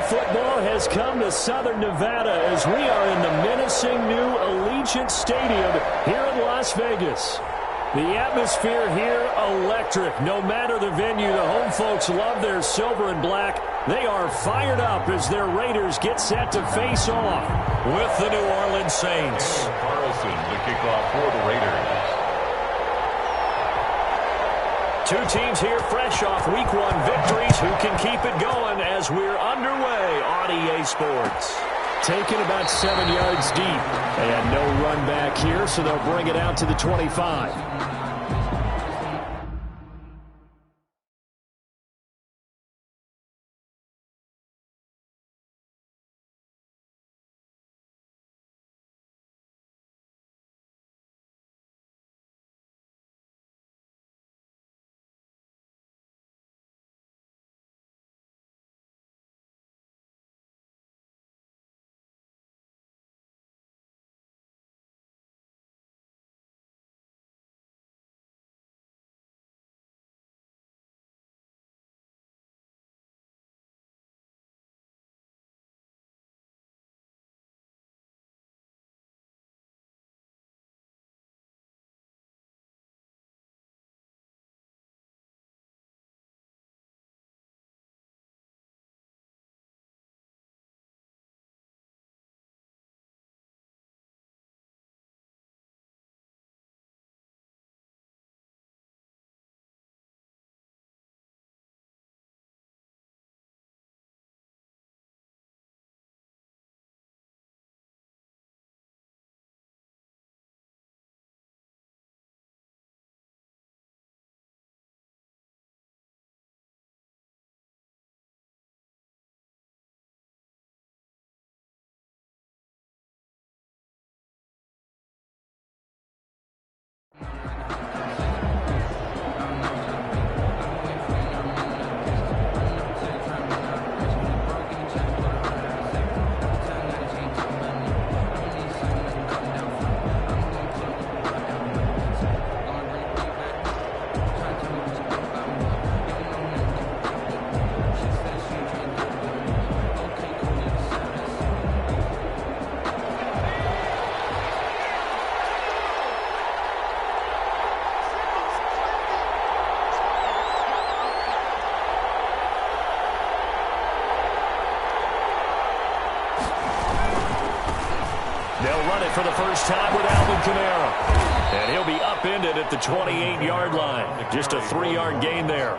football has come to Southern Nevada as we are in the menacing new Allegiant Stadium here in Las Vegas. The atmosphere here, electric. No matter the venue, the home folks love their silver and black. They are fired up as their Raiders get set to face off with the New Orleans Saints. Carlson, the kickoff for the Raiders. Two teams here fresh off Week 1 victories who can keep it going as we're underway on EA Sports. Taken about 7 yards deep. And no run back here, so they'll bring it out to the 25. They'll run it for the first time with Alvin Kamara. And he'll be upended at the 28-yard line. Just a 3-yard gain there.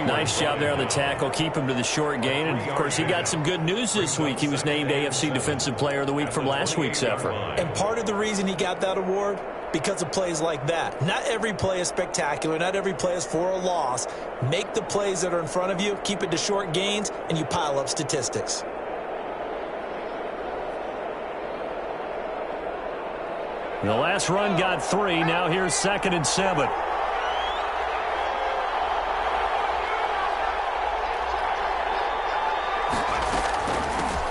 Nice job there on the tackle. Keep him to the short gain. And, of course, he got some good news this week. He was named AFC Defensive Player of the Week from last week's effort. And part of the reason he got that award, because of plays like that. Not every play is spectacular. Not every play is for a loss. Make the plays that are in front of you, keep it to short gains, and you pile up statistics. The last run got 3. Now here's 2nd and 7.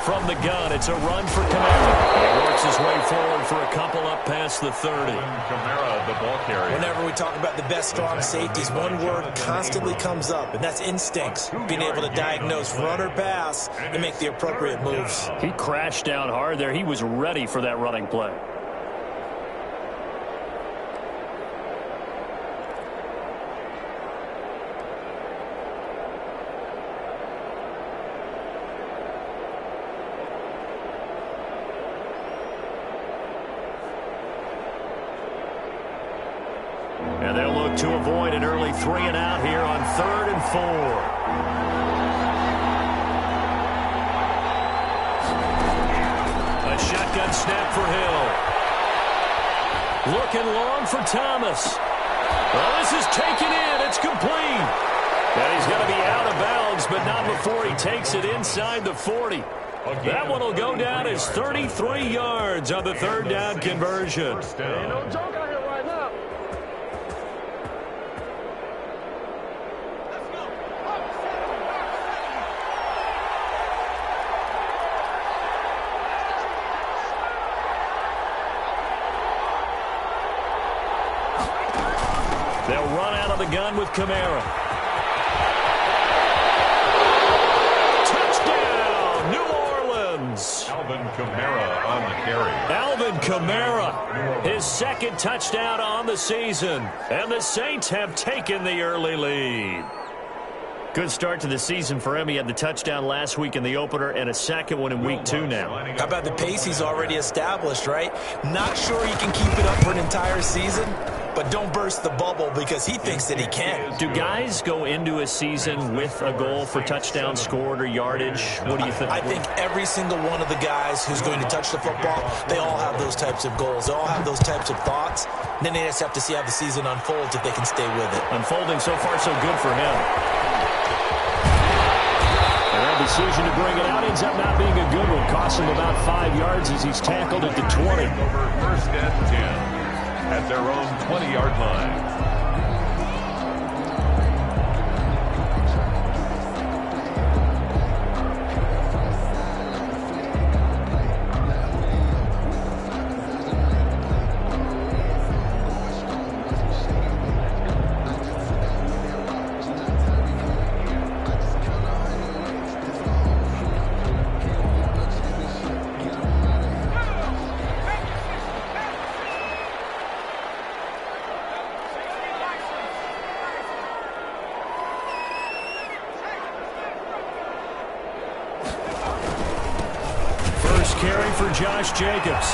From the gun, it's a run for Kamara. He works his way forward for a couple up past the 30. Kamara, the ball carrier. Whenever we talk about the best strong safeties, one word constantly comes up, and that's instincts. Being able to diagnose run or pass and make the appropriate moves. He crashed down hard there. He was ready for that running play. And they'll look to avoid an early 3-and-out here on 3rd and 4. A shotgun snap for Hill. Looking long for Thomas. Well, this is taken in. It's complete. And he's going to be out of bounds, but not before he takes it inside the 40. That one will go down as 33 yards on the 3rd down conversion. Ain't no joke out here right now. They'll run out of the gun with Kamara. Touchdown! Kamara on the carry. Alvin Kamara, his second touchdown on the season. And the Saints have taken the early lead. Good start to the season for him. He had the touchdown last week in the opener and a second one in week 2 now. How about the pace he's already established, right? Not sure he can keep it up for an entire season, but don't burst the bubble because he thinks that he can. Do guys go into a season with a goal for touchdown scored or yardage? What do you think? I think every single one of the guys who's going to touch the football, they all have those types of goals. They all have those types of thoughts. And then they just have to see how the season unfolds if they can stay with it. Unfolding so far so good for him. The decision to bring it out ends up not being a good one. Costs him about 5 yards as he's tackled at the 20. Over first and 10 at their own 20-yard line. Carry for Josh Jacobs.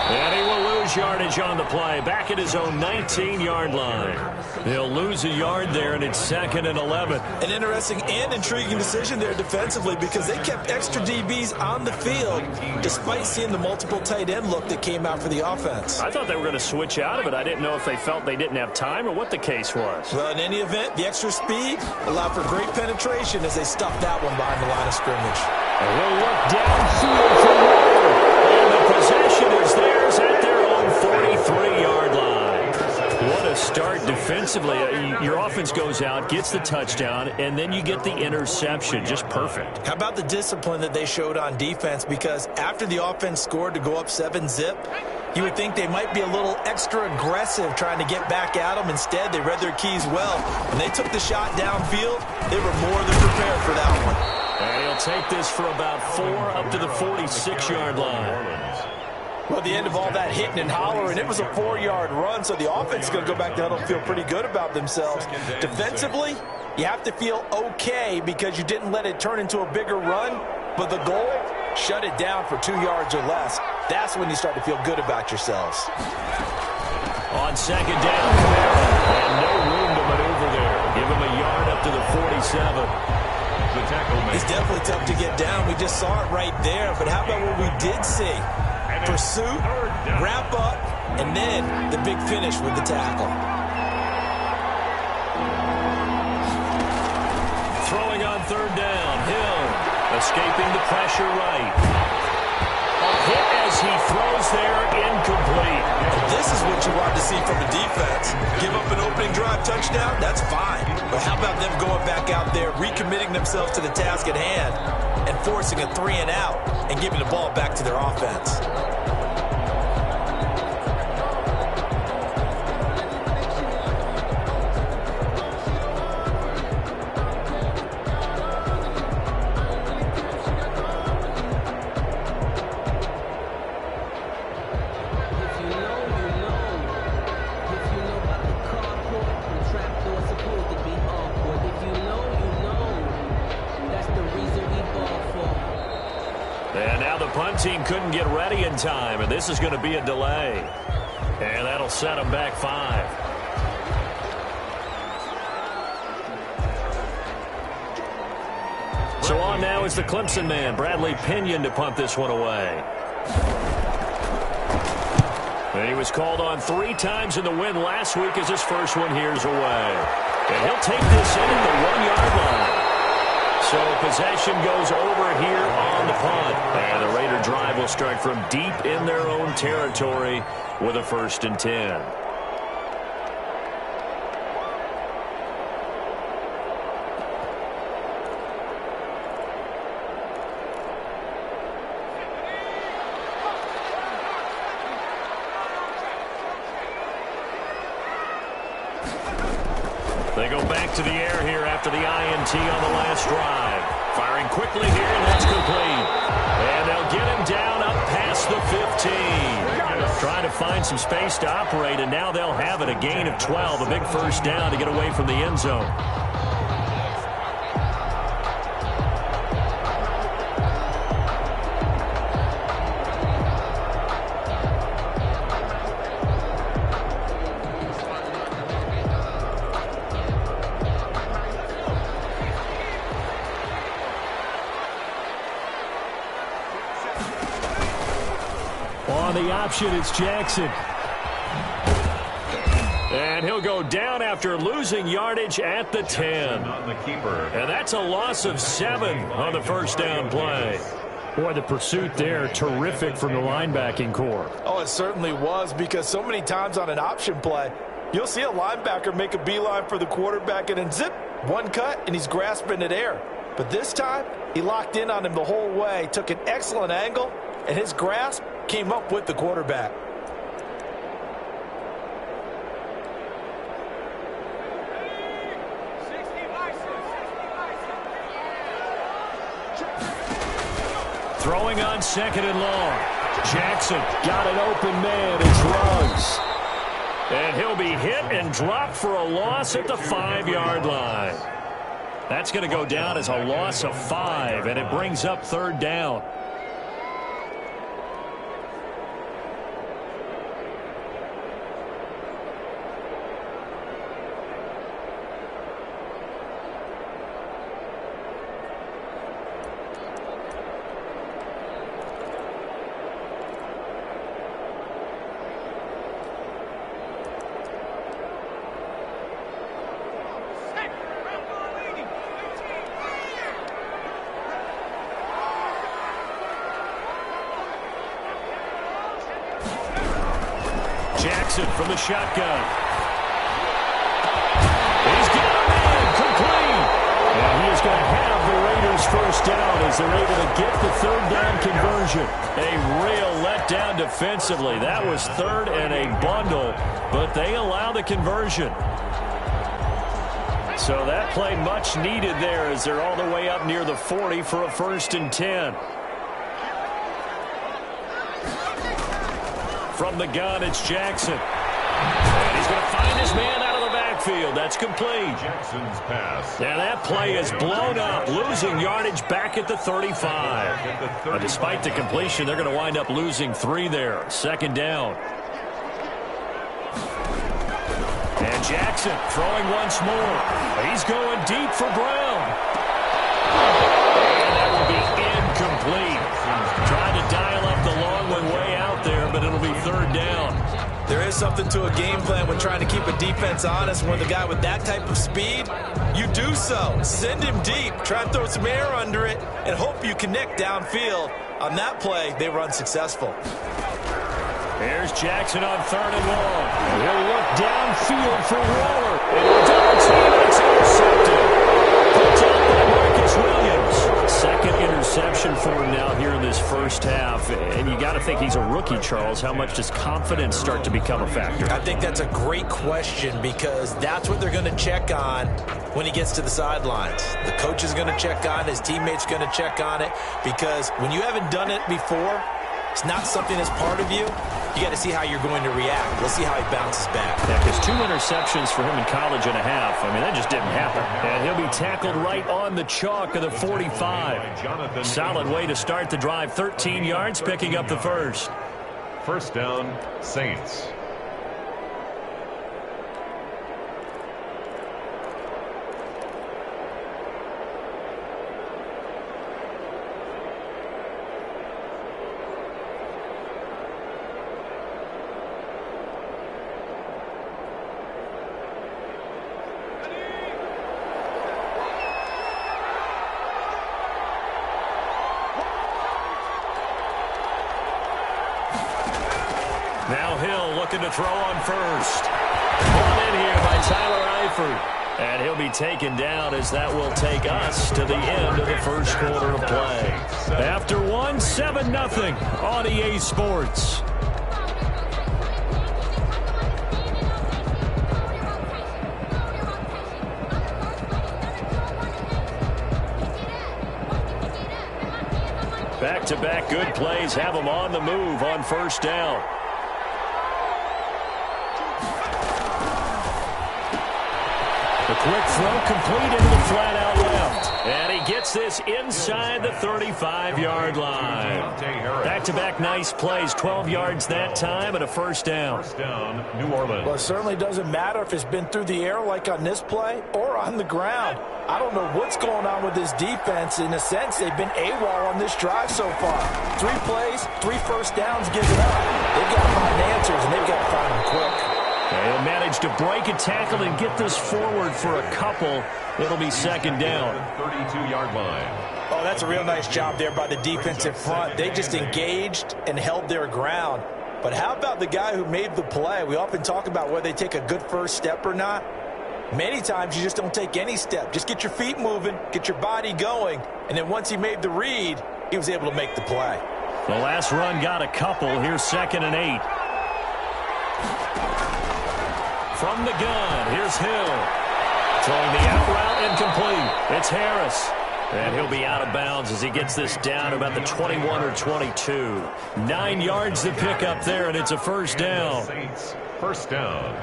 And he will lose yardage on the play. Back at his own 19-yard line. He'll lose a yard there, and it's 2nd and 11. An interesting and intriguing decision there defensively because they kept extra DBs on the field despite seeing the multiple tight end look that came out for the offense. I thought they were going to switch out of it. I didn't know if they felt they didn't have time or what the case was. Well, in any event, the extra speed allowed for great penetration as they stuffed that one behind the line of scrimmage. And we'll look downfield for Ward. And the possession is theirs at their own 43-yard line. What a start defensively. Your offense goes out, gets the touchdown, and then you get the interception. Just perfect. How about the discipline that they showed on defense? Because after the offense scored to go up 7-zip, you would think they might be a little extra aggressive trying to get back at them. Instead, they read their keys well. When they took the shot downfield, they were more than prepared for that one. And he'll take this for about 4 up to the 46-yard line. Well, at the end of all that hitting and hollering, it was a 4-yard run, so the offense is going to go back to huddle and feel pretty good about themselves. Defensively, you have to feel okay because you didn't let it turn into a bigger run, but the goal, shut it down for 2 yards or less. That's when you start to feel good about yourselves. On 2nd down, and no room to maneuver there. Give him a yard up to the 47. It's definitely tough to get down. We just saw it right there. But how about what we did see? Pursuit, wrap up, and then the big finish with the tackle. Throwing on 3rd down. Hill escaping the pressure right. A hit as he throws there, incomplete. And this is what you want to see from a defense. Give up an opening drive touchdown, that's fine. But how about them going back out there, recommitting themselves to the task at hand, and forcing a 3-and-out, and giving the ball back to their offense? Team couldn't get ready in time, and this is going to be a delay. And that'll set them back 5. So on now is the Clemson man, Bradley Pinion, to punt this one away. And he was called on 3 times in the win last week as his first one here's away. And he'll take this in at the 1-yard line. So possession goes over here on the punt. And the Raider drive will start from deep in their own territory with a 1st and 10. They go back to the air here after the INT on the last drive. Firing quickly here, and that's complete. And they'll get him down find some space to operate, and now they'll have it. A gain of 12, a big first down to get away from the end zone. On the option, it's Jackson. And he'll go down after losing yardage at the 10. On the keeper. And that's a loss of 7 on the first down play. Boy, the pursuit there, terrific from the linebacking core. Oh, it certainly was, because so many times on an option play, you'll see a linebacker make a beeline for the quarterback and then zip, one cut, and he's grasping at air. But this time, he locked in on him the whole way, took an excellent angle, and his grasp came up with the quarterback. Throwing on second and long. Jackson got an open man. It's Ruggs. And he'll be hit and dropped for a loss at the 5-yard line. That's going to go down as a loss of 5, and it brings up third down. Jackson from the shotgun. He's got a man complete. And he is going to have the Raiders first down as they're able to get the third down conversion. A real letdown defensively. That was third and a bundle, but they allow the conversion. So that play much needed there as they're all the way up near the 40 for a 1st and 10. From the gun, it's Jackson. And he's going to find his man out of the backfield. That's complete. Jackson's pass. And that play is blown up, losing yardage back at the 35. But despite the completion, they're going to wind up losing 3 there. Second down. And Jackson throwing once more. He's going deep for Brown. And that will be incomplete. Trying to dial up the long one way out there, but it'll be third down. There is something to a game plan when trying to keep a defense honest. When the guy with that type of speed, you do so. Send him deep. Try and throw some air under it and hope you connect downfield. On that play, they run successful. Here's Jackson on third and long. And he'll look downfield for Waller. And a double team, it's intercepted. Picked up by Marcus Williams. Second interception for him now here in this first half. And you got to think he's a rookie, Charles. How much does confidence start to become a factor? I think that's a great question, because that's what they're going to check on when he gets to the sidelines. The coach is going to check on it. His teammates going to check on it, because when you haven't done it before, it's not something that's part of you. You got to see how you're going to react. We'll see how he bounces back. Yeah, because 2 interceptions for him in college and a half. I mean, that just didn't happen. And he'll be tackled right on the chalk of the 45. Solid way to start the drive. 13 yards, picking up the first. First down, Saints. Now Hill looking to throw on first. Pulled in here by Tyler Eifert. And he'll be taken down as that will take us to the end of the first quarter of play. After one, 7-0 on EA Sports. Back-to-back good plays have them on the move on first down. Quick throw complete into the flat out left. And he gets this inside the 35-yard line. Back-to-back nice plays, 12 yards that time and a first down. First down, New Orleans. Well, it certainly doesn't matter if it's been through the air like on this play or on the ground. I don't know what's going on with this defense. In a sense, they've been AWOL on this drive so far. 3 plays, 3 first downs given up. They've got to find answers, and they've got to find them quick. He'll manage to break a tackle and get this forward for a couple. It'll be second down. 32-yard line. Oh, that's a real nice job there by the defensive front. They just engaged and held their ground. But how about the guy who made the play? We often talk about whether they take a good first step or not. Many times you just don't take any step. Just get your feet moving, get your body going, and then once he made the read, he was able to make the play. The last run got a couple. Here's 2nd and 8. From the gun, here's Hill. Throwing the out route incomplete. It's Harris. And he'll be out of bounds as he gets this down about the 21 or 22. 9 yards to pick up there, and it's a first down. Saints, first down.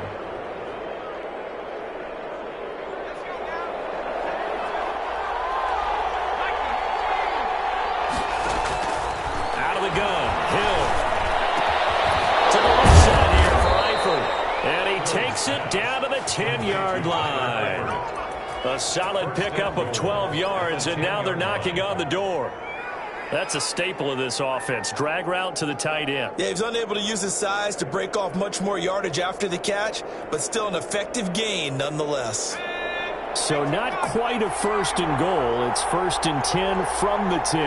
Out of the gun, Hill. To the left side here for Eifert. And he takes it down to the 10-yard line. A solid pickup of 12 yards, and now they're knocking on the door. That's a staple of this offense. Drag route to the tight end. Yeah, he's unable to use his size to break off much more yardage after the catch, but still an effective gain nonetheless. So not quite a first and goal. It's 1st and 10 from the 10.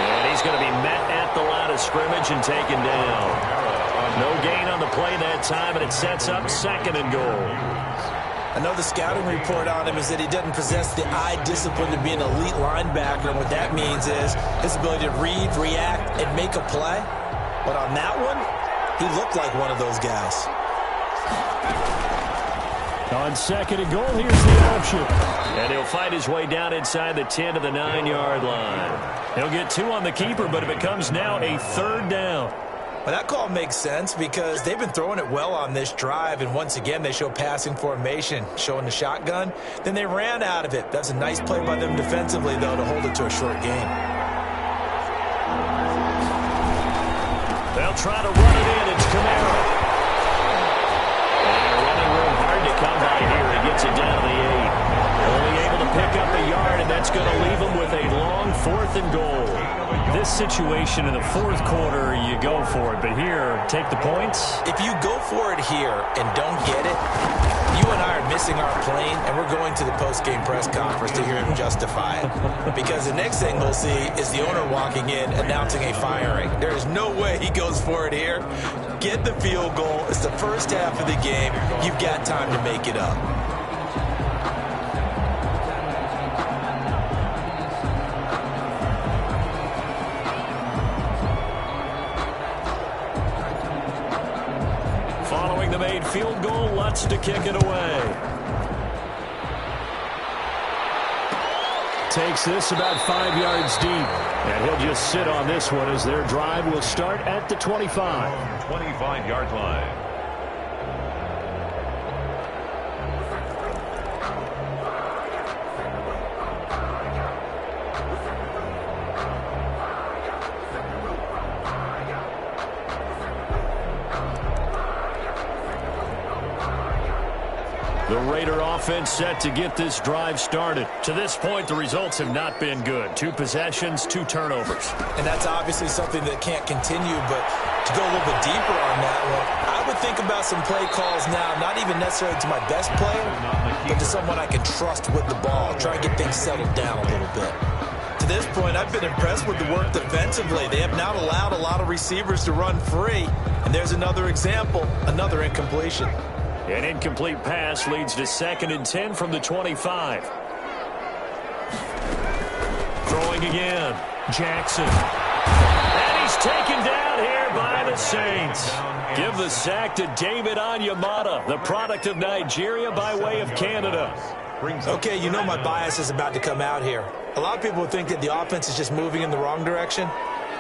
And he's going to be met at the line of scrimmage and taken down. No gain on the play that time, and it sets up 2nd and goal. I know the scouting report on him is that he doesn't possess the eye discipline to be an elite linebacker, and what that means is his ability to read, react, and make a play. But on that one, he looked like one of those guys. On 2nd and goal, here's the option. And he'll fight his way down inside the 10 to the 9-yard line. He'll get 2 on the keeper, but it becomes now a 3rd down. Well, that call makes sense because they've been throwing it well on this drive, and once again they show passing formation, showing the shotgun. Then they ran out of it. That's a nice play by them defensively, though, to hold it to a short gain. They'll try to run it in. It's Camara. And running room hard to come by here. He gets it down to the 8. Only able to pick up a yard, and that's going to leave him with a long 4th and goal. This situation in the 4th quarter, you go for it. But here, take the points. If you go for it here and don't get it, you and I are missing our plane, and we're going to the post-game press conference to hear him justify it. Because the next thing we'll see is the owner walking in announcing a firing. There is no way he goes for it here. Get the field goal. It's the first half of the game. You've got time to make it up. Following the made field goal, Lutz to kick it away. Takes this about 5 yards deep. And he'll just sit on this one as their drive will start at the 25. 25-yard line. The Raider offense set to get this drive started. To this point, the results have not been good. 2 possessions, 2 turnovers. And that's obviously something that can't continue, but to go a little bit deeper on that one, I would think about some play calls now, not even necessarily to my best player, but to someone I can trust with the ball. Try and get things settled down a little bit. To this point, I've been impressed with the work defensively. They have not allowed a lot of receivers to run free. And there's another example, another incompletion. An incomplete pass leads to 2nd and 10 from the 25. Throwing again. Jackson. And he's taken down here by the Saints. Give the sack to David Onyemata, the product of Nigeria by way of Canada. Okay, you know my bias is about to come out here. A lot of people think that the offense is just moving in the wrong direction.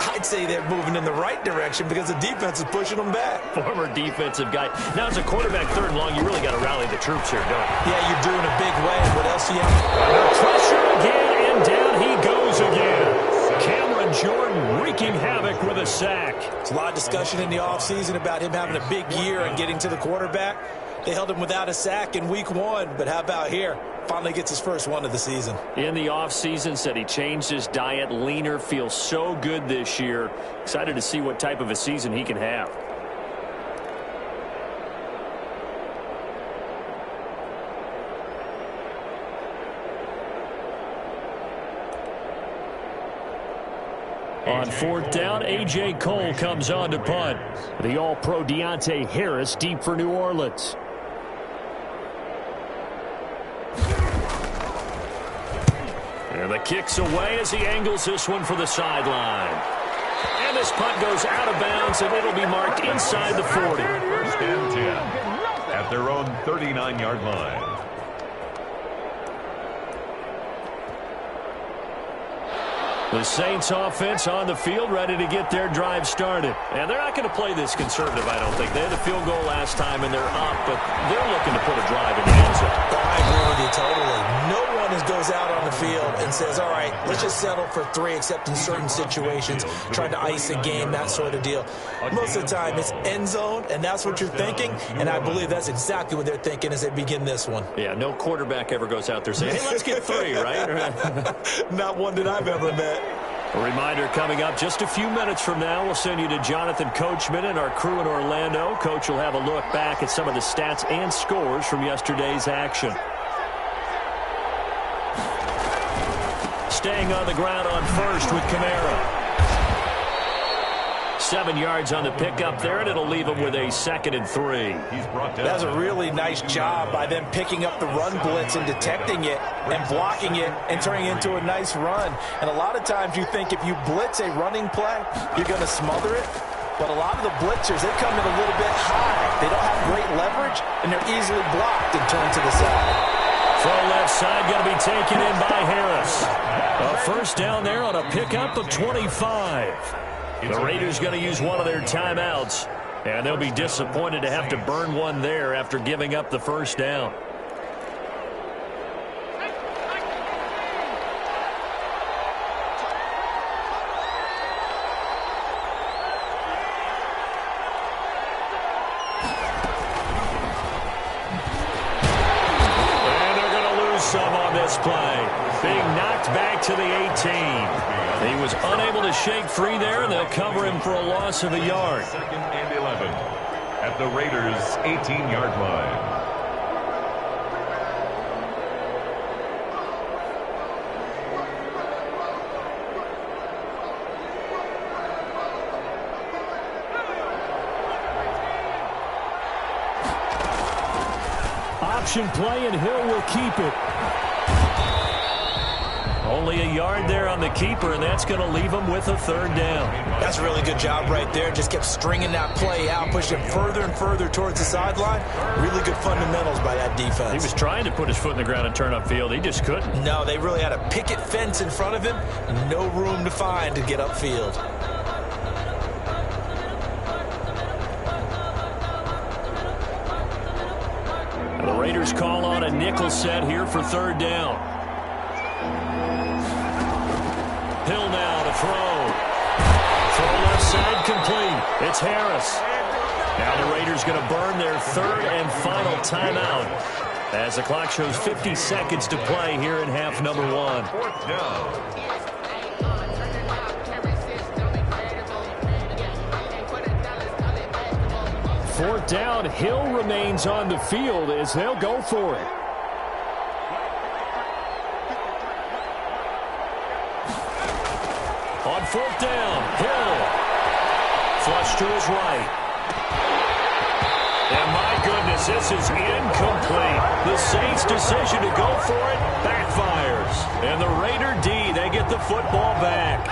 I'd say they're moving in the right direction because the defense is pushing them back. Former defensive guy. Now, as a quarterback, 3rd and long, you really got to rally the troops here, don't you? Yeah, you're doing a big way. What else do you have? Pressure again, and down he goes again. Cameron Jordan wreaking havoc with a sack. There's a lot of discussion in the offseason about him having a big year and getting to the quarterback. They held him without a sack in week 1, but how about here? Finally gets his first one of the season. In the offseason, said he changed his diet, leaner, feels so good this year. Excited to see what type of a season he can have. On 4th down, A.J. Cole comes on to punt. The All-Pro Deontay Harris deep for New Orleans. And the kick's away as he angles this one for the sideline. And this punt goes out of bounds, and it'll be marked inside the 40. 1st and 10 at their own 39-yard line. The Saints offense on the field, ready to get their drive started. And they're not going to play this conservative, I don't think. They had the field goal last time, and they're up, but they're looking to put a drive in the end zone. I agree with you totally. No one goes out on the field and says, all right, let's just settle for 3, except in certain situations, trying to ice a game, that sort of deal. Most of the time, it's end zone, and that's what you're thinking, and I believe that's exactly what they're thinking as they begin this one. Yeah, no quarterback ever goes out there saying, hey, let's get 3, right? Not one that I've ever met. A reminder coming up just a few minutes from now. We'll send you to Jonathan Coachman and our crew in Orlando. Coach will have a look back at some of the stats and scores from yesterday's action. Staying on the ground on 1st with Kamara. 7 yards on the pickup there, and it'll leave him with a 2nd and 3. That's a really nice job by them picking up the run blitz and detecting it and blocking it and turning it into a nice run. And a lot of times you think if you blitz a running play, you're going to smother it. But a lot of the blitzers, they come in a little bit high. They don't have great leverage, and they're easily blocked and turned to the side. Throw left side going to be taken in by Harris. A 1st down there on a pickup of 25. The Raiders going to use one of their timeouts, and they'll be disappointed to have to burn one there after giving up the 1st down. And they're going to lose some on this play. Being knocked back to the 18. He was unable to shake free there, and they'll cover him for a loss of a yard. 2nd and 11 at the Raiders' 18-yard line. Option play, and Hill will keep it. Only a yard there on the keeper, and that's going to leave him with a 3rd down. That's a really good job right there. Just kept stringing that play out, pushing it further and further towards the sideline. Really good fundamentals by that defense. He was trying to put his foot in the ground and turn upfield. He just couldn't. No, they really had a picket fence in front of him. No room to find to get upfield. The Raiders call on a nickel set here for 3rd down. Hill now to throw. Throw left side complete. It's Harris. Now the Raiders going to burn their 3rd and final timeout as the clock shows 50 seconds to play here in half number 1. 4th down. Fourth down, Hill remains on the field as they'll go for it. On 4th down, Hill. Flush to his right. And my goodness, this is incomplete. The Saints' decision to go for it backfires. And the Raider D, they get the football back.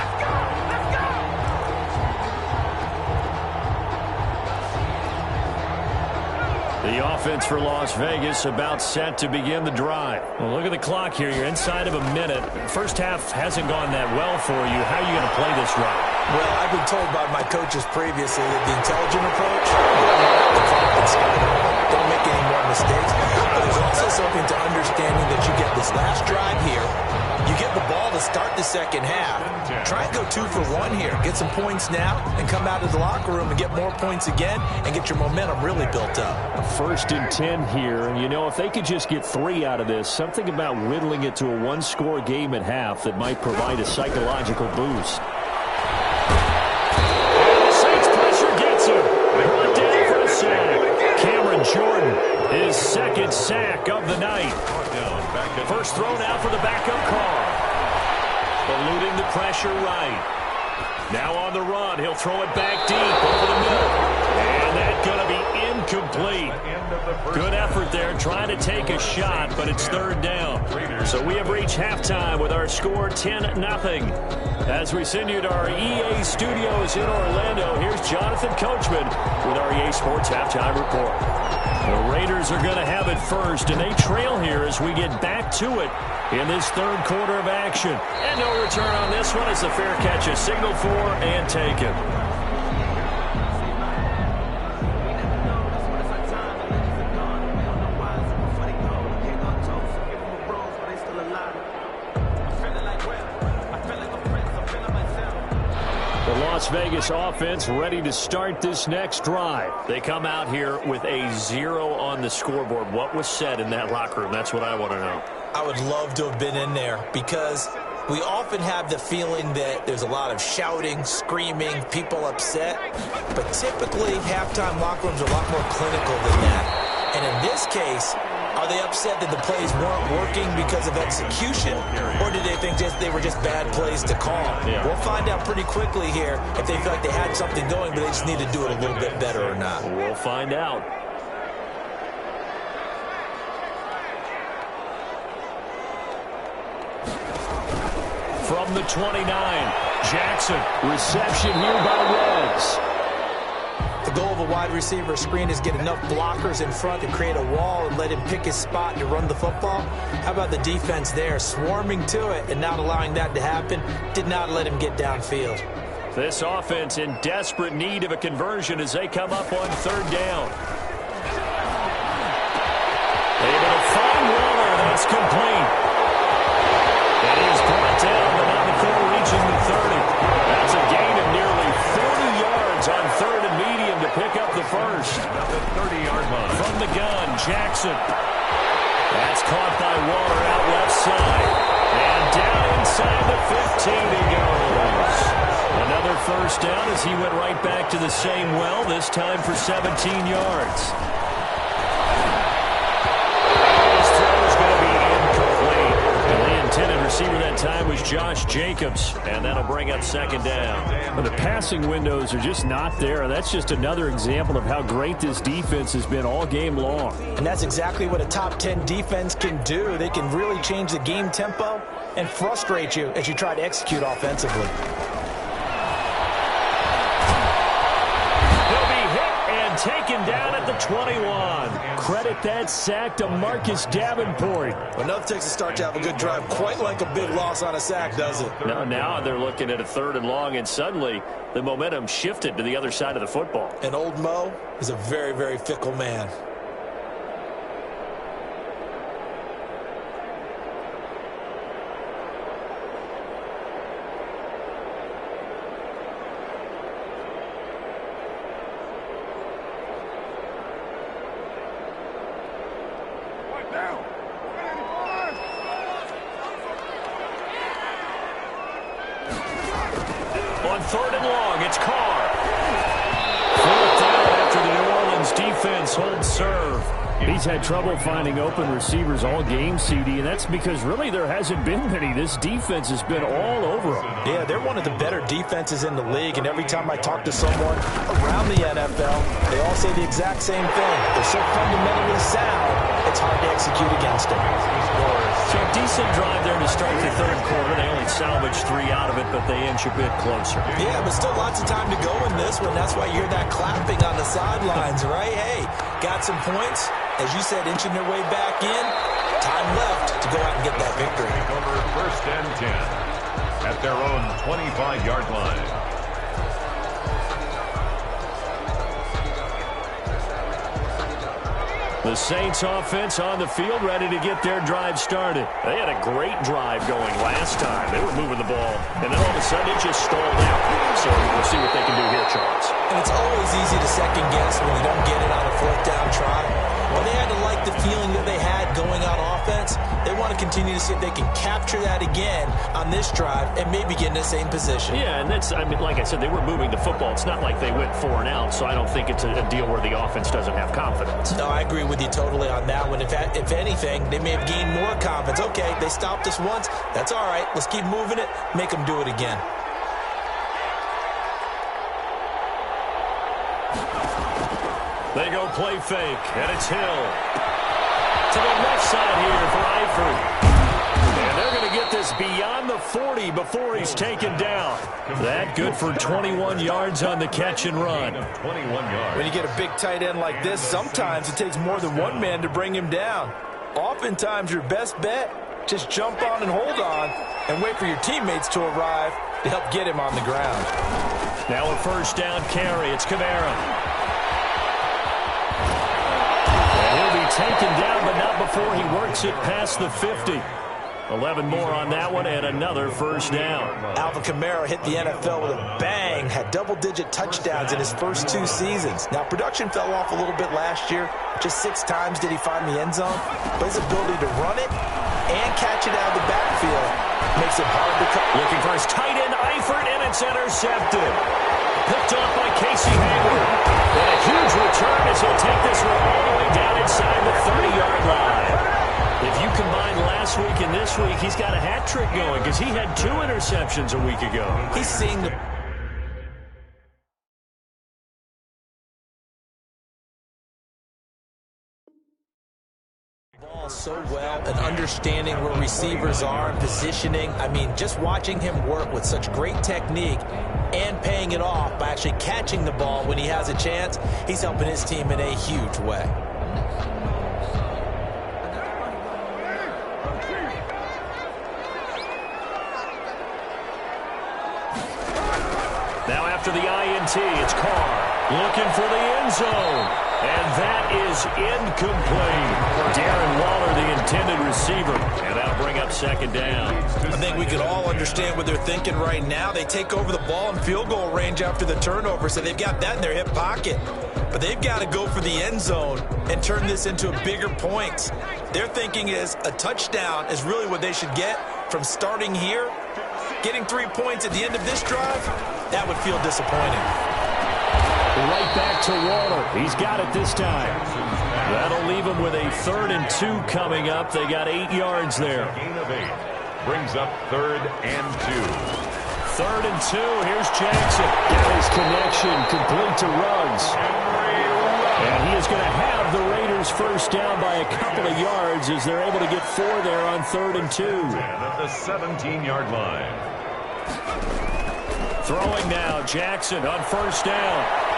The offense for Las Vegas about set to begin the drive. Well, look at the clock here. You're inside of a minute. First half hasn't gone that well for you. How are you going to play this drive? Well, I've been told by my coaches previously that the intelligent approach, the clock and start it. Don't make any more mistakes. But there's also something to understanding that you get this last drive here. You get the ball to start the second half. Try and go 2 for 1 here. Get some points now and come out of the locker room and get more points again and get your momentum really built up. 1st and 10 here. And, you know, if they could just get 3 out of this, something about whittling it to a 1-score game at half that might provide a psychological boost. Saints pressure gets him. Brought down for a sack. Cameron Jordan, his 2nd sack of the night. First throw now for the backup Carr. Eluding the pressure right. Now on the run. He'll throw it back deep over the middle. And that's going to be incomplete. Good effort there trying to take a shot, but it's 3rd down. So we have reached halftime with our score 10-0. As we send you to our EA studios in Orlando, here's Jonathan Coachman with our EA Sports Halftime Report. The Raiders are going to have it first, and they trail here as we get back to it in this 3rd quarter of action. And no return on this one as the fair catch is signaled for and taken. Las Vegas offense ready to start this next drive. They come out here with a 0 on the scoreboard. What was said in that locker room? That's what I want to know. I would love to have been in there because we often have the feeling that there's a lot of shouting, screaming, people upset. But typically, halftime locker rooms are a lot more clinical than that. And in this case, are they upset that the plays weren't working because of execution, or did they think they were just bad plays to call? Yeah. We'll find out pretty quickly here if they feel like they had something going, but they just need to do it a little bit better or not. We'll find out. From the 29, Jackson, reception here by Rhodes. The goal of a wide receiver screen is get enough blockers in front to create a wall and let him pick his spot to run the football. How about the defense there, swarming to it and not allowing that to happen? Did not let him get downfield. This offense in desperate need of a conversion as they come up on 3rd down. Able to find Waller. That's complete. And he's brought down, but not before reaching the 30. That's a gain of nearly 40 yards on 3rd and medium to pick up the first. At the 30-yard line. From the gun, Jackson. That's caught by Waller out left side. And down inside the 15 he goes. Another first down as he went right back to the same well, this time for 17 yards. His throw is going to be incomplete. And the intended receiver that time was Josh Jacobs, and that'll bring up 2nd down. Well, the passing windows are just not there. That's just another example of how great this defense has been all game long. And that's exactly what a top 10 defense can do. They can really change the game tempo and frustrate you as you try to execute offensively. Taken down at the 21. Credit that sack to Marcus Davenport. Well, nothing takes a start to have a good drive quite like a big loss on a sack, does it? No, now they're looking at a 3rd and long, and suddenly the momentum shifted to the other side of the football. And old Mo is a very, very fickle man. On 3rd and long, it's Carr. 4th down after the New Orleans defense holds serve. He's had trouble finding open receivers all game, CD, and that's because really there hasn't been many. This defense has been all over them. Yeah, they're one of the better defenses in the league, and every time I talk to someone around the NFL, they all say the exact same thing. They're so fundamentally sound, it's hard to execute against them. So a decent drive there to start the 3rd quarter. They only salvaged 3 out of it, but they inch a bit closer. Yeah, but still lots of time to go in this one. That's why you hear that clapping on the sidelines, right? Hey, got some points. As you said, inching their way back in. Time left to go out and get that victory. Over 1st and 10 at their own 25-yard line. The Saints offense on the field, ready to get their drive started. They had a great drive going last time. They were moving the ball, and then all of a sudden it just stalled out. So we'll see what they can do here, Charles. And it's always easy to second guess when you don't get it on a 4th down try. But they had to like the feeling that they had going on offense. They want to continue to see if they can capture that again on this drive and maybe get in the same position. Yeah, and that's, I mean, like I said, they were moving the football. It's not like they went 4 and out, so I don't think it's a deal where the offense doesn't have confidence. No, I agree with you totally on that one. If anything, they may have gained more confidence. Okay, they stopped us once. That's all right. Let's keep moving it. Make them do it again. They go play fake, and it's Hill. To the left side here for Eifert. And they're going to get this beyond the 40 before he's taken down. That good for 21 yards on the catch and run. 21 yards. When you get a big tight end like this, sometimes it takes more than one man to bring him down. Oftentimes, your best bet, just jump on and hold on and wait for your teammates to arrive to help get him on the ground. Now a 1st down carry. It's Kamara. Taken down, but not before he works it past the 50. 11 more on that one, and another 1st down. Alvin Kamara hit the NFL with a bang, had double-digit touchdowns in his first 2 seasons. Now, production fell off a little bit last year. Just 6 times did he find the end zone. But his ability to run it and catch it out of the backfield makes it hard to cut. Looking for his tight end, Eifert, and it's intercepted. Picked off by Casey Hayward. And a huge return as he'll take this one all the way down inside the 30-yard line. If you combine last week and this week, he's got a hat trick going because he had 2 interceptions a week ago. He's seeing the ball so well and understanding where receivers are and positioning. I mean, just watching him work with such great technique and paying it off by actually catching the ball when he has a chance, he's helping his team in a huge way. Now after the INT, it's Carr looking for the end zone. And that is incomplete. Darren Waller, the intended receiver. And that'll bring up 2nd down. I think we could all understand what they're thinking right now. They take over the ball in field goal range after the turnover, so they've got that in their hip pocket. But they've got to go for the end zone and turn this into a bigger point. Their thinking is a touchdown is really what they should get from starting here. Getting 3 points at the end of this drive, that would feel disappointing. Right back to Waller. He's got it this time. That'll leave him with a 3rd and 2 coming up. They got 8 yards there. Gain of 8 brings up 3rd and 2. 3rd and 2. Here's Jackson. Got his connection complete to Ruggs. And he is going to have the Raiders 1st down by a couple of yards as they're able to get 4 there on 3rd and 2. And at the 17-yard line. Throwing now, Jackson on 1st down.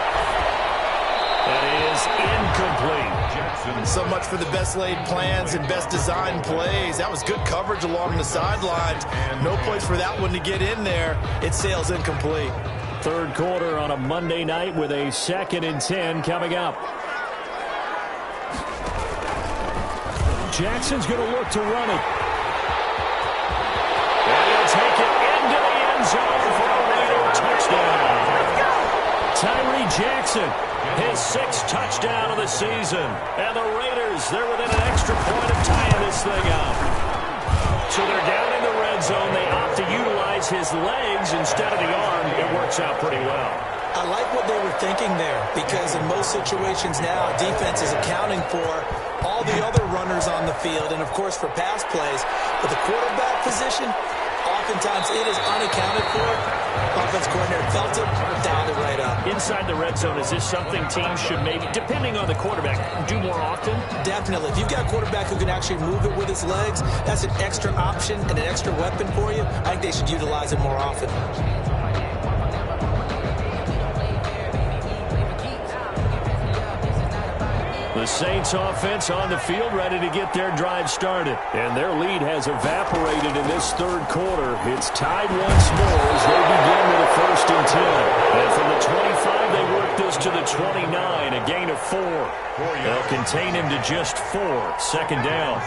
That is incomplete. Jackson. So much for the best laid plans and best designed plays. That was good coverage along the sidelines. No place for that one to get in there. It sails incomplete. 3rd quarter on a Monday night with a 2nd and 10 coming up. Jackson's going to look to run it. And he'll take it into the end zone for a Raider touchdown. Tyree Jackson, his 6th touchdown of the season. And the Raiders, they're within an extra point of tying this thing up. So they're down in the red zone. They opt to utilize his legs instead of the arm. It works out pretty well. I like what they were thinking there because in most situations now, defense is accounting for all the other runners on the field and, of course, for pass plays. But the quarterback position, oftentimes it is unaccounted for. Offense coordinator felt it, dialed it right up. Inside the red zone, is this something teams should maybe, depending on the quarterback, do more often? Definitely. If you've got a quarterback who can actually move it with his legs, that's an extra option and an extra weapon for you. I think they should utilize it more often. The Saints offense on the field, ready to get their drive started. And their lead has evaporated in this third quarter. It's tied once more as they begin with a 1st and 10. And from the 25, they work this to the 29, a gain of 4. They'll contain him to just 4. 2nd down.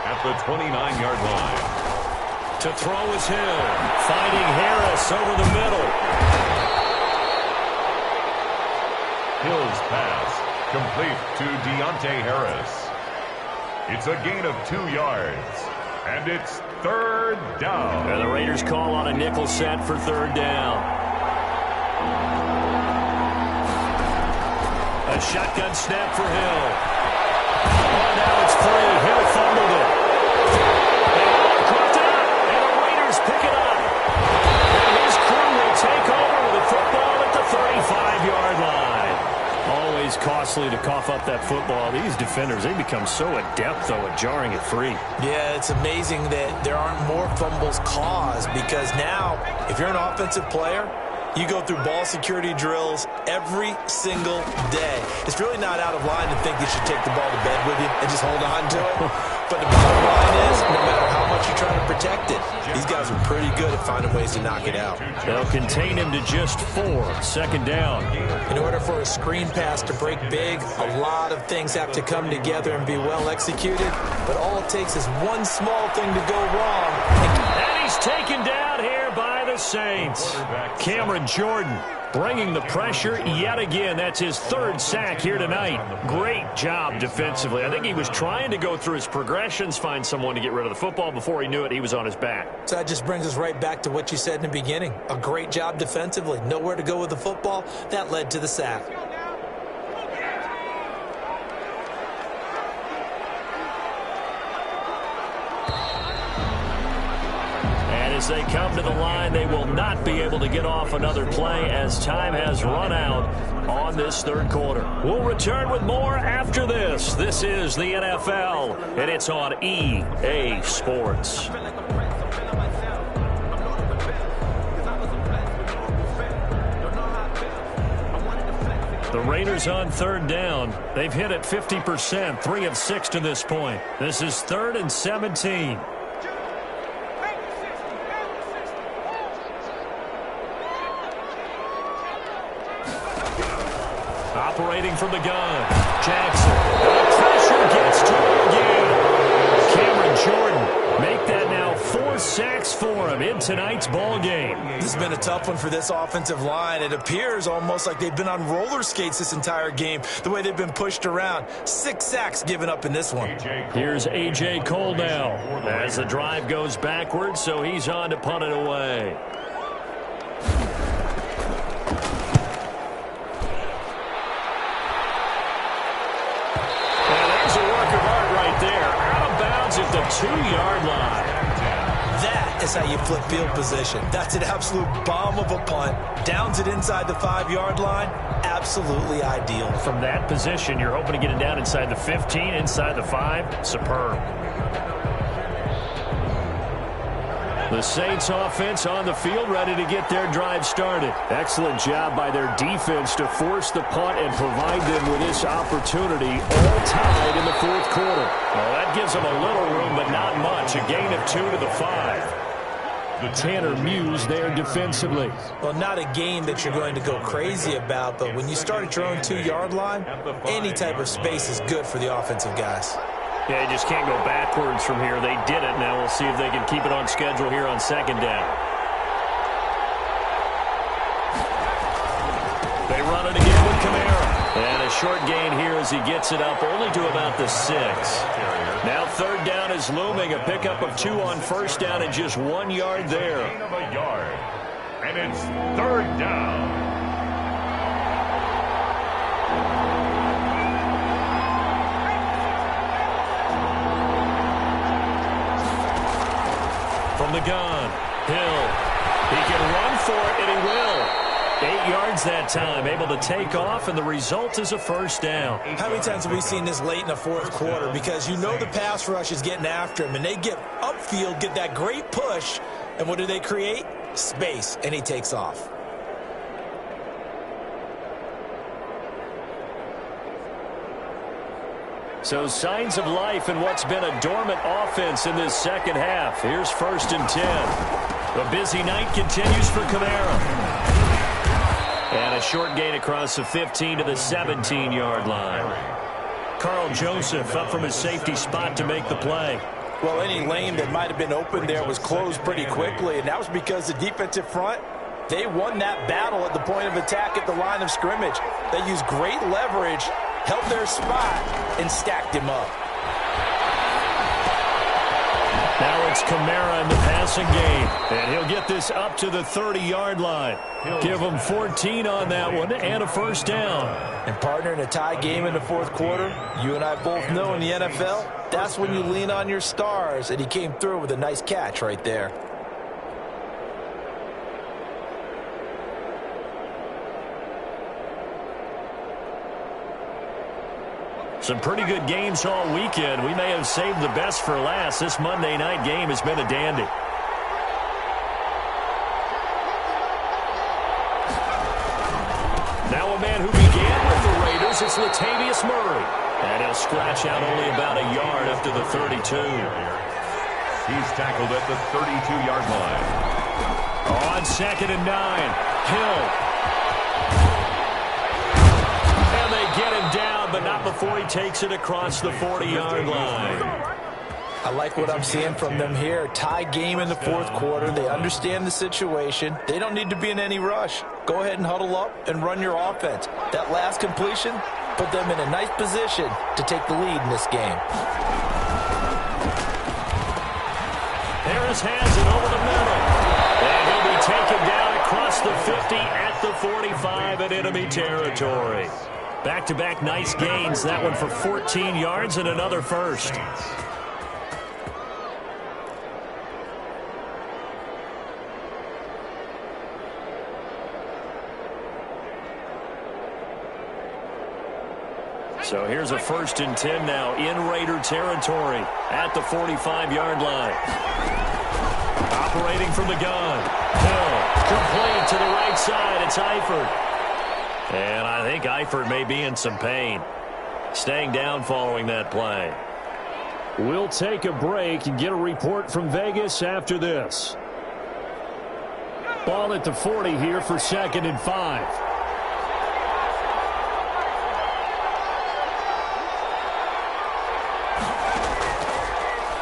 At the 29-yard line. To throw is Hill. Finding Harris over the middle. Hill's pass complete to Deontay Harris. It's a gain of 2 yards. And it's 3rd down. And the Raiders call on a nickel set for 3rd down. A shotgun snap for Hill. Oh, now it's free. Hill fumbled it. And caught it up. And the Raiders pick it up. And his crew will take over with the football at the 35-yard line. Always costly to cough up that football. These defenders, they become so adept, though, at jarring it free. Yeah, it's amazing that there aren't more fumbles caused because now, if you're an offensive player, you go through ball security drills every single day. It's really not out of line to think you should take the ball to bed with you and just hold on to it. But the bottom line is, no matter how much you're trying to protect it, these guys are pretty good at finding ways to knock it out. They'll contain him to just 4. 2nd down. In order for a screen pass to break big, a lot of things have to come together and be well executed. But all it takes is one small thing to go wrong. And he's taken down here by the Saints. Cameron Jordan bringing the pressure yet again. That's his 3rd sack here tonight. Great job defensively. I think he was trying to go through his progressions, find someone to get rid of the football. Before he knew it, he was on his back. So that just brings us right back to what you said in the beginning. A great job defensively. Nowhere to go with the football. That led to the sack. As they come to the line, they will not be able to get off another play as time has run out on this 3rd quarter. We'll return with more after this. This is the NFL, and it's on EA Sports. The Raiders on 3rd down. They've hit it 50%, 3 of 6 to this point. This is 3rd and 17. Operating from the gun, Jackson. The pressure gets to him again. Cameron Jordan make that now 4 sacks for him in tonight's ball game. This has been a tough one for this offensive line. It appears almost like they've been on roller skates this entire game, the way they've been pushed around. 6 sacks given up in this one. Here's A.J. Cole now as the drive goes backwards, so he's on to punt it away. At the 2-yard line. That is how you flip field position. That's an absolute bomb of a punt. Downs it inside the 5-yard line. Absolutely ideal. From that position, you're hoping to get it down inside the 15, inside the 5. Superb. The Saints offense on the field, ready to get their drive started. Excellent job by their defense to force the punt and provide them with this opportunity, all tied in the 4th quarter. Well, that gives them a little room, but not much. A gain of 2 to the 5. Tanner Muse there defensively. Well, not a game that you're going to go crazy about, but when you start at your own 2-yard line, any type of space is good for the offensive guys. Yeah, you just can't go backwards from here. They did it. Now we'll see if they can keep it on schedule here on 2nd down. They run it again with Kamara. And a short gain here as he gets it up only to about the 6. Now 3rd down is looming. A pickup of 2 on 1st down and just 1 yard there. Gain of a yard. And it's 3rd down. From the gun, Hill. He can run for it, and he will. 8 yards that time, able to take off, and the result is a 1st down. How many times have we seen this late in the 4th quarter? Because you know the pass rush is getting after him, and they get upfield, get that great push, and what do they create? Space, and he takes off. So signs of life in what's been a dormant offense in this second half. Here's 1st and 10. The busy night continues for Kamara. And a short gain across the 15 to the 17-yard line. Carl Joseph up from his safety spot to make the play. Well, any lane that might have been open there was closed pretty quickly, and that was because the defensive front, they won that battle at the point of attack at the line of scrimmage. They used great leverage, held their spot, and stacked him up. Now it's Kamara in the passing game, and he'll get this up to the 30-yard line. Give him 14 on that one and a first down. And partner, in a tie game in the fourth quarter, you and I both know in the NFL, that's when you lean on your stars, and he came through with a nice catch right there. Some pretty good games all weekend. We may have saved the best for last. This Monday night game has been a dandy. Now a man who began with the Raiders is Latavius Murray. And he'll scratch out only about a yard up to the 32. He's tackled at the 32-yard line. On 2nd and 9, Hill. And they get him down, but not before he takes it across the 40-yard line. I like what I'm seeing from them here. Tie game in the fourth quarter. They understand the situation. They don't need to be in any rush. Go ahead and huddle up and run your offense. That last completion put them in a nice position to take the lead in this game. Harris has it over the middle. And he'll be taken down across the 50 at the 45 in enemy territory. Back-to-back nice gains. That one for 14 yards and another first. So here's a 1st and 10 now in Raider territory at the 45-yard line. Operating from the gun. Hill complete to the right side. It's Eifert. And I think Eifert may be in some pain. Staying down following that play. We'll take a break and get a report from Vegas after this. Ball at the 40 here for 2nd and 5.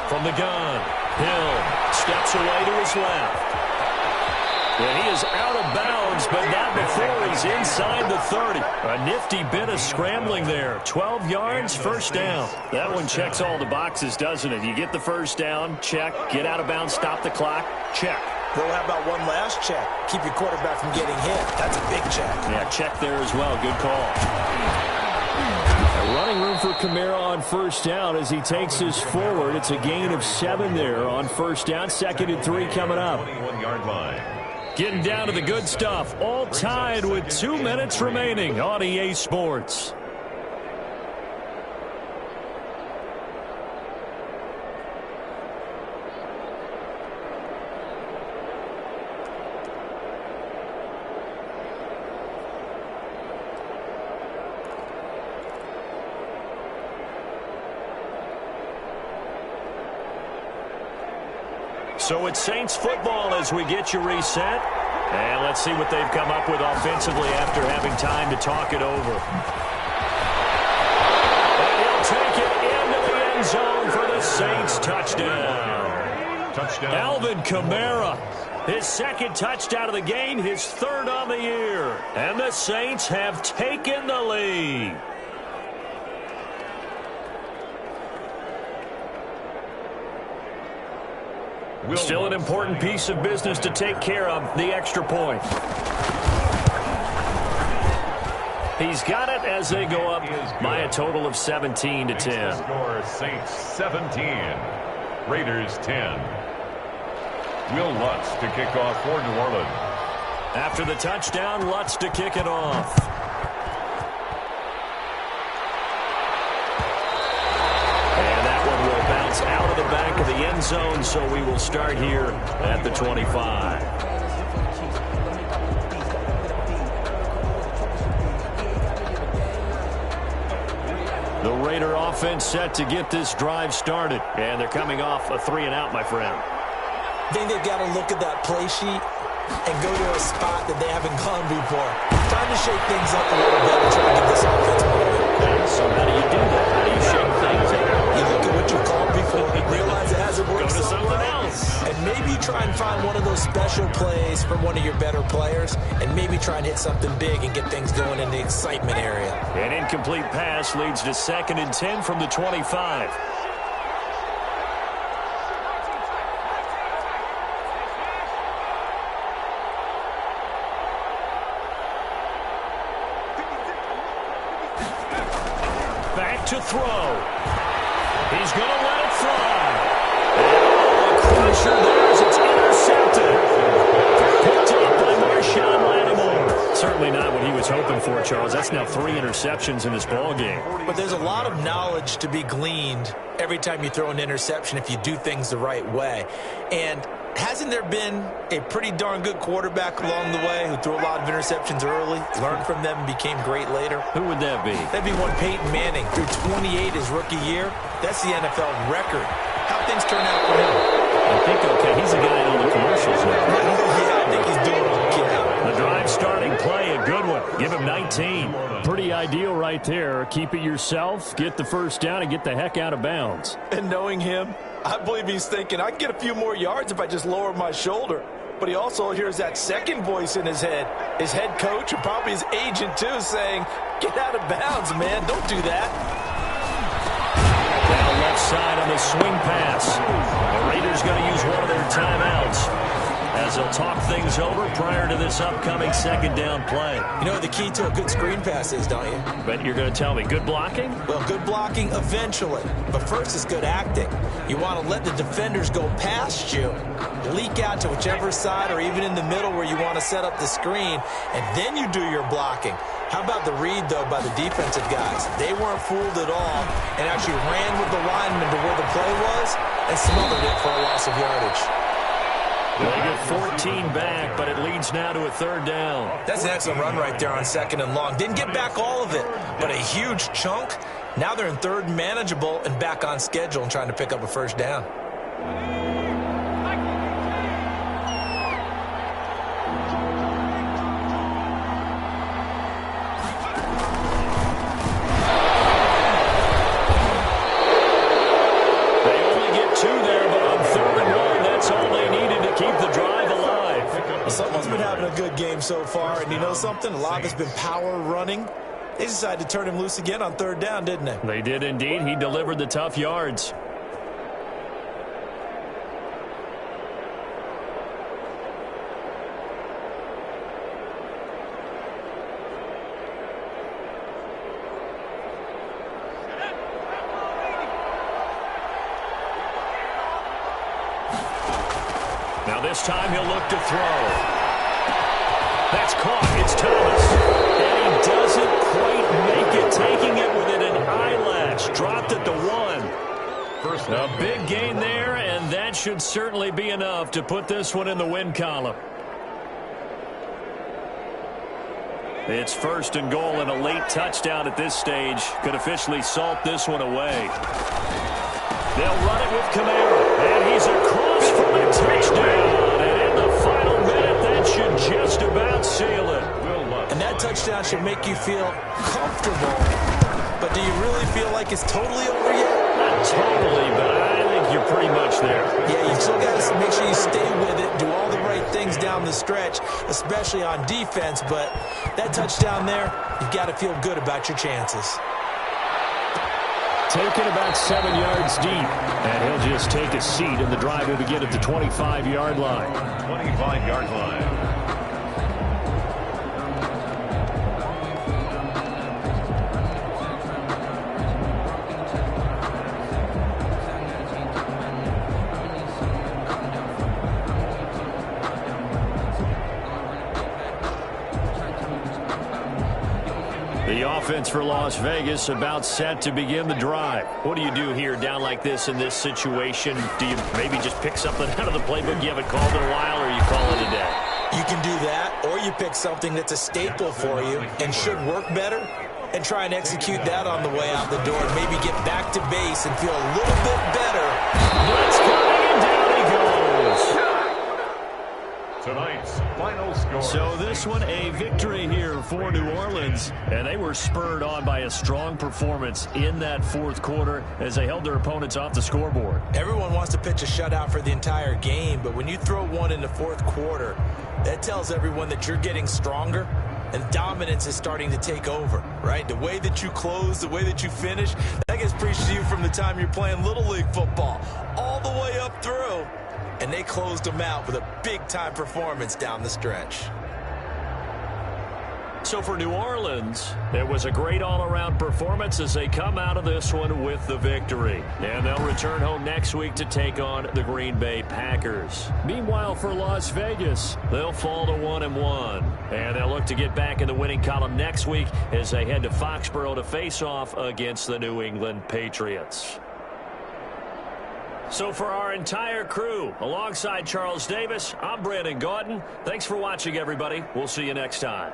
From the gun, Hill steps away to his left. And he is out of bounds, but not before he's inside the 30. A nifty bit of scrambling there. 12 yards, first down. That one checks all the boxes, doesn't it? You get the first down, check. Get out of bounds, stop the clock, check. Well, how about one last check? Keep your quarterback from getting hit. That's a big check. Yeah, check there as well. Good call. Running room for Kamara on first down as he takes this forward. It's a gain of 7 there on first down. 2nd and 3 coming up. 21-yard line. Getting down to the good stuff. All tied with 2 minutes remaining on EA Sports. So it's Saints football as we get you reset. And let's see what they've come up with offensively after having time to talk it over. And he'll take it into the end zone for the Saints touchdown. Touchdown. Alvin Kamara, his 2nd touchdown of the game, his 3rd on the year. And the Saints have taken the lead. Still an important piece of business to take care of, the extra point. He's got it as they go up by a total of 17 to 10. Score Saints 17, Raiders 10. Will Lutz to kick off for New Orleans. After the touchdown, Lutz to kick it off. And that one will bounce out of the back of the end zone, so we will start here at the 25. The Raider offense set to get this drive started. And they're coming off a 3-and-out, my friend. I think they've got to look at that play sheet and go to a spot that they haven't gone before. Time to shake things up a little bit and try to get this offense moving. So how do you do that? How do you shake things up? You look at what you called before and realize it hasn't worked Go to so something well. else. And maybe try and find one of those special plays from one of your better players and maybe try and hit something big and get things going in the excitement area. An incomplete pass leads to 2nd and 10 from the 25. Back to throw. He's going to let it fly. And crusher there as it's intercepted. Picked up by Marshawn Lattimore. Certainly not what he was hoping for, Charles. That's now 3 interceptions in this ball game. But there's a lot of knowledge to be gleaned every time you throw an interception if you do things the right way. And hasn't there been a pretty darn good quarterback along the way who threw a lot of interceptions early, learned from them, and became great later? Who would that be? That'd be one Peyton Manning. Threw 28 his rookie year. That's the NFL record. How things turn out for him? I think, okay, he's the guy in all the commercials now. Yeah, I think he's doing okay. The drive starting play, a good one. Give him 19. Pretty ideal right there. Keep it yourself, get the first down, and get the heck out of bounds. And knowing him, I believe he's thinking, I can get a few more yards if I just lower my shoulder. But he also hears that second voice in his head coach, and probably his agent too, saying, get out of bounds, man. Don't do that. Down left side on the swing pass. The Raiders going to use one of their timeouts as they'll talk things over prior to this upcoming 2nd down play. You know what the key to a good screen pass is, don't you? But you're going to tell me, good blocking? Well, good blocking eventually. But first it's good acting. You want to let the defenders go past you, leak out to whichever side or even in the middle where you want to set up the screen, and then you do your blocking. How about the read, though, by the defensive guys? They weren't fooled at all and actually ran with the lineman to where the play was and smothered it for a loss of yardage. They get 14 back, but it leads now to a 3rd down. That's an excellent run right there on 2nd and long. Didn't get back all of it, but a huge chunk. Now they're in 3rd and manageable and back on schedule and trying to pick up a 1st down. They only get 2 there, but on 3rd and 1, that's all they needed to keep the drive alive. Well, someone's been having a good game so far, and you know something? A lot of it's been power running. They decided to turn him loose again on 3rd down, didn't they? They did indeed. He delivered the tough yards. Now this time he'll look to throw. That's caught. It's Thomas. And he doesn't quite make it, taking it within an eyelash. Dropped at the 1. A big gain there, and that should certainly be enough to put this one in the win column. It's 1st and goal, and a late touchdown at this stage could officially salt this one away. They'll run it with Kamara, and he's across for a touchdown. And in the final minute, that should just about seal it. And that touchdown should make you feel comfortable. But do you really feel like it's totally over yet? Not totally, but I think you're pretty much there. Yeah, you still got to make sure you stay with it, do all the right things down the stretch, especially on defense. But that touchdown there, you've got to feel good about your chances. Taken about 7 yards deep, and he'll just take a seat, and the drive will begin at the 25-yard line. 25-yard line. The offense for Las Vegas about set to begin the drive. What do you do here down like this in this situation? Do you maybe just pick something out of the playbook you haven't called in a while, or you call it a day? You can do that, or you pick something that's a staple for you and should work better. and try and execute that on the way out the door and maybe get back to base and feel a little bit better. Blitz coming, and down he goes. Tonight's final score. So this one a victory here for New Orleans, and they were spurred on by a strong performance in that fourth quarter as they held their opponents off the scoreboard. Everyone wants to pitch a shutout for the entire game, but when you throw one in the fourth quarter, that tells everyone that you're getting stronger and dominance is starting to take over, right? The way that you close, the way that you finish, that gets preached to you from the time you're playing Little League football all the way up through. And they closed them out with a big-time performance down the stretch. So for New Orleans, it was a great all-around performance as they come out of this one with the victory. And they'll return home next week to take on the Green Bay Packers. Meanwhile, for Las Vegas, they'll fall to 1-1. And they'll look to get back in the winning column next week as they head to Foxborough to face off against the New England Patriots. So for our entire crew, alongside Charles Davis, I'm Brandon Gaudin. Thanks for watching, everybody. We'll see you next time.